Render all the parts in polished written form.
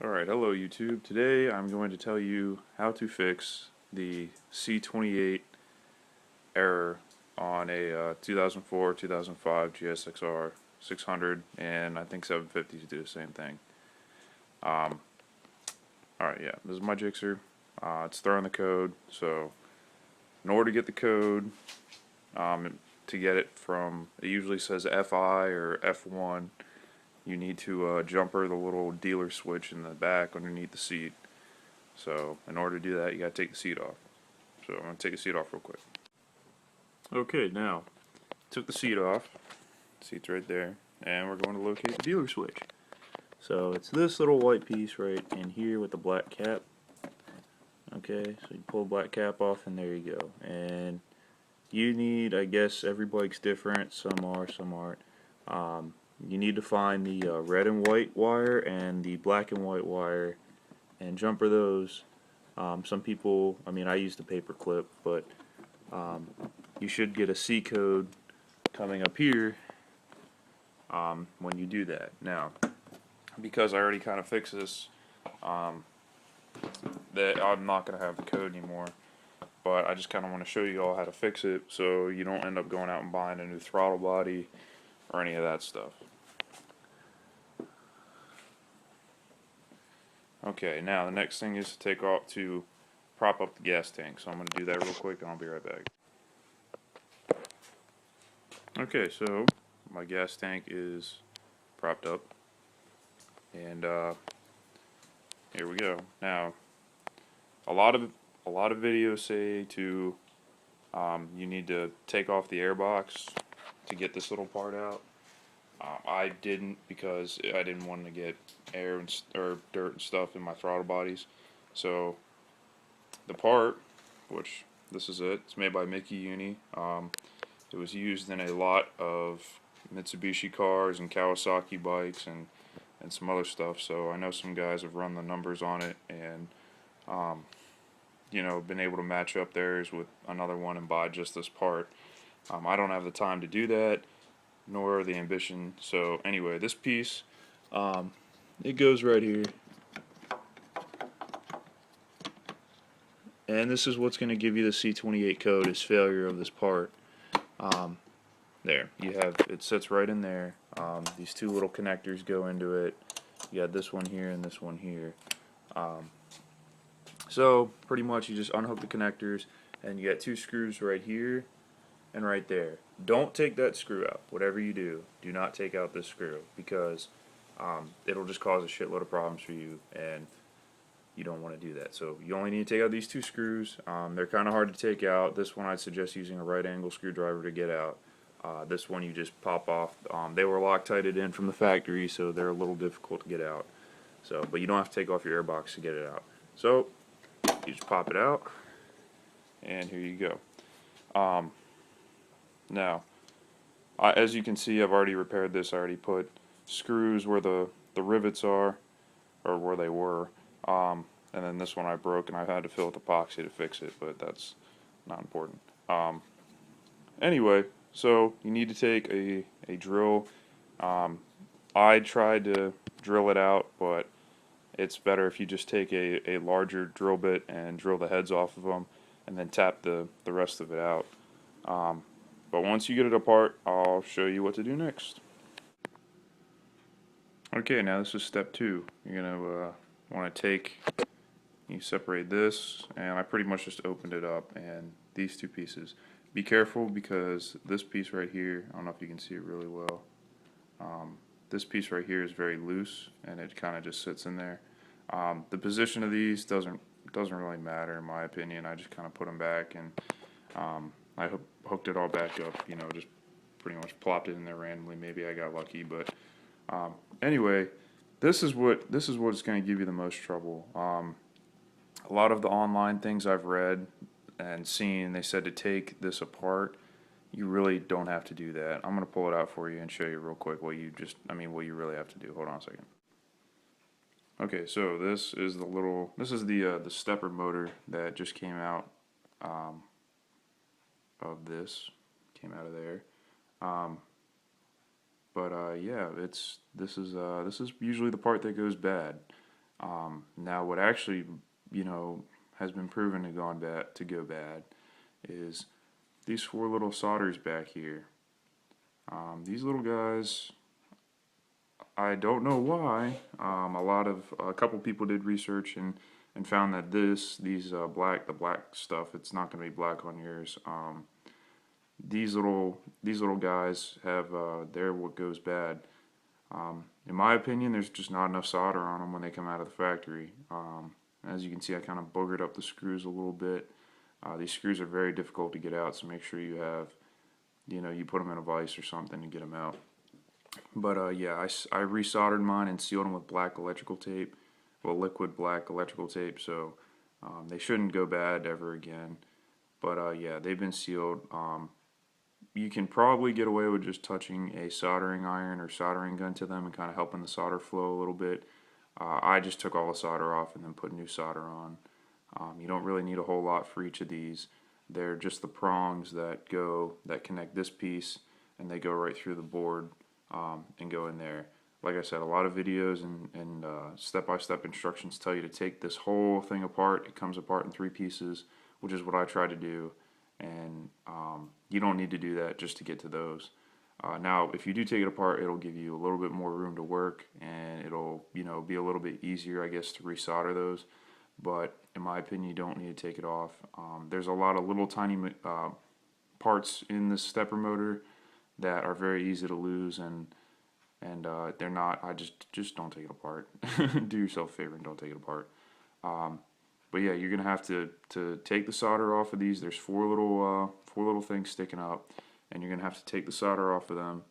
Alright, hello YouTube. Today I'm going to tell you how to fix the C28 error on a 2004-2005 GSXR 600, and I think 750s do the same thing. Alright, yeah, this is my Gixxer. It's throwing the code, so in order to get the code, to get it from, it usually says FI or F1, you need to jumper the little dealer switch in the back underneath the seat. So in order to do that, you gotta take the seat off. So I'm gonna take the seat off real quick. Okay, now took the seat off. Seat's right there, and we're going to locate the dealer switch. So it's this little white piece right in here with the black cap. Okay, so you pull the black cap off, and there you go. And you need, I guess every bike's different. Some are, some aren't. You need to find the red and white wire and the black and white wire and jumper those. Some people, I mean, I use the paper clip, but you should get a C code coming up here when you do that. Now, because I already kind of fixed this, that I'm not going to have the code anymore, but I just kind of want to show you all how to fix it so you don't end up going out and buying a new throttle body or any of that stuff. Okay, now the next thing is to take off to prop up the gas tank. So I'm going to do that real quick and I'll be right back. Okay, so my gas tank is propped up, and here we go. Now, a lot of videos say to you need to take off the airbox to get this little part out. I didn't, because I didn't want to get air and or dirt and stuff in my throttle bodies. So the part, which this is it, it's made by Mickey Uni. It was used in a lot of Mitsubishi cars and Kawasaki bikes and some other stuff. So I know some guys have run the numbers on it and you know, been able to match up theirs with another one and buy just this part. I don't have the time to do that, nor the ambition. So anyway, this piece, it goes right here, and this is what's going to give you the C28 code, is failure of this part. There, you have, it sits right in there. These two little connectors go into it. You got this one here and this one here. So pretty much you just unhook the connectors, and you got two screws right here and right there. Don't take that screw out. Whatever you do, do not take out this screw, because it'll just cause a shitload of problems for you, and you don't want to do that. So you only need to take out these two screws. They're kind of hard to take out. This one I'd suggest using a right angle screwdriver to get out. This one you just pop off. They were Loctited in from the factory, so they're a little difficult to get out. So, but you don't have to take off your airbox to get it out. So you just pop it out, and here you go. Now, as you can see, I've already repaired this. I already put screws where the rivets are, or where they were, and then this one I broke, and I've had to fill with epoxy to fix it, but that's not important. Anyway, so you need to take a drill. I tried to drill it out, but it's better if you just take a larger drill bit and drill the heads off of them, and then tap the rest of it out. But once you get it apart, I'll show you what to do next. Okay, now this is step 2. You're going to want to you separate this, and I pretty much just opened it up, and these two pieces. Be careful, because this piece right here, I don't know if you can see it really well, this piece right here is very loose, and it kind of just sits in there. The position of these doesn't really matter in my opinion. I just kind of put them back, and I hooked it all back up, you know, just pretty much plopped it in there randomly. Maybe I got lucky, but anyway, this is what's going to give you the most trouble. A lot of the online things I've read and seen, they said to take this apart. You really don't have to do that. I'm going to pull it out for you and show you real quick what you really have to do. Hold on a second. Okay, so this is the stepper motor that just came out of this, came out of there. Yeah, this is usually the part that goes bad. Now, what actually, has been proven to go bad is these four little solders back here. These little guys, I don't know why. A couple people did research and found that the black stuff, it's not going to be black on yours. These little guys have they're what goes bad. In my opinion, there's just not enough solder on them when they come out of the factory. As you can see, I kind of boogered up the screws a little bit. These screws are very difficult to get out, so make sure you have, you put them in a vise or something to get them out. But yeah, I resoldered mine and sealed them with black electrical tape, well, liquid black electrical tape, so they shouldn't go bad ever again. But yeah, they've been sealed. You can probably get away with just touching a soldering iron or soldering gun to them and kind of helping the solder flow a little bit. I just took all the solder off and then put new solder on. You don't really need a whole lot for each of these. They're just the prongs that connect this piece, and they go right through the board and go in there. Like I said, a lot of videos and step-by-step instructions tell you to take this whole thing apart. It comes apart in 3 pieces, which is what I try to do. And you don't need to do that just to get to those. Now, if you do take it apart, it'll give you a little bit more room to work, and it'll be a little bit easier, I guess, to resolder those. But in my opinion, you don't need to take it off. There's a lot of little tiny parts in this stepper motor that are very easy to lose, and they're not. I just don't take it apart. Do yourself a favor and don't take it apart. But yeah, you're gonna have to take the solder off of these. There's four little things sticking up, and you're gonna have to take the solder off of them,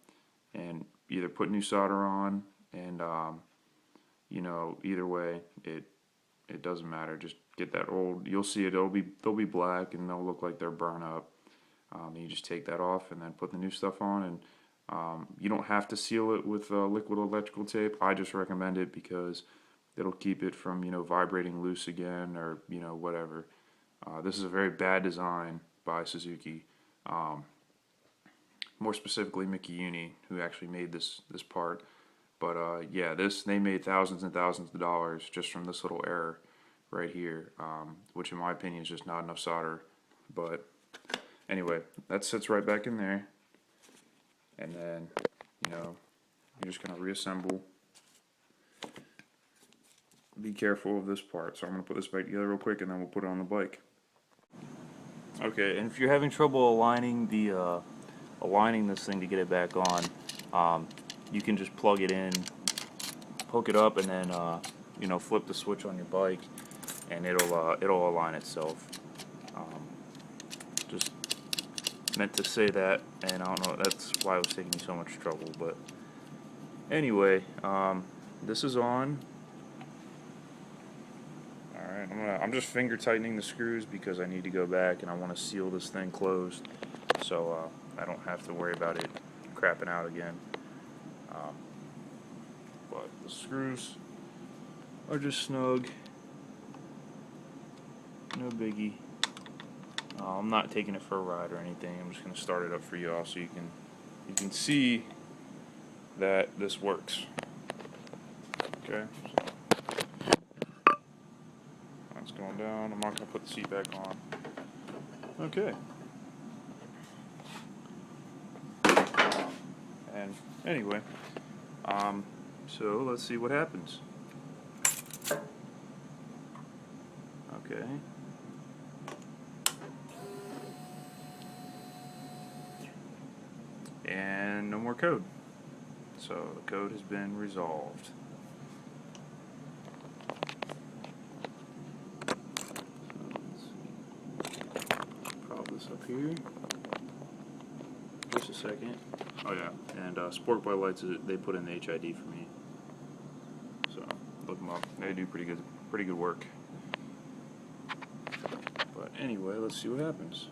and either put new solder on, and either way, it doesn't matter. Just get that old. You'll see it. They'll be black, and they'll look like they're burnt up. You just take that off, and then put the new stuff on, and you don't have to seal it with liquid electrical tape. I just recommend it because it'll keep it from vibrating loose again, or whatever. This is a very bad design by Suzuki, more specifically Mickey Uni, who actually made this part. But yeah, they made thousands and thousands of dollars just from this little error right here, which in my opinion is just not enough solder. But anyway, that sits right back in there, and then you're just gonna reassemble. Be careful of this part. So I'm going to put this back together real quick, and then we'll put it on the bike. Okay, and if you're having trouble aligning this thing to get it back on, you can just plug it in, hook it up, and then flip the switch on your bike, and it'll align itself. Just meant to say that, and I don't know, that's why it was taking me so much trouble. But anyway, this is on. I'm just finger tightening the screws because I need to go back and I want to seal this thing closed, so I don't have to worry about it crapping out again. But the screws are just snug, no biggie. I'm not taking it for a ride or anything. I'm just going to start it up for y'all so you can see that this works. Okay. Going down. I'm not going to put the seat back on. Okay. And anyway, so let's see what happens. Okay. And no more code. So the code has been resolved. Up here, just a second. Oh yeah, and Sport Boy lights, they put in the HID for me, so look them up. They do pretty good work. But anyway, let's see what happens.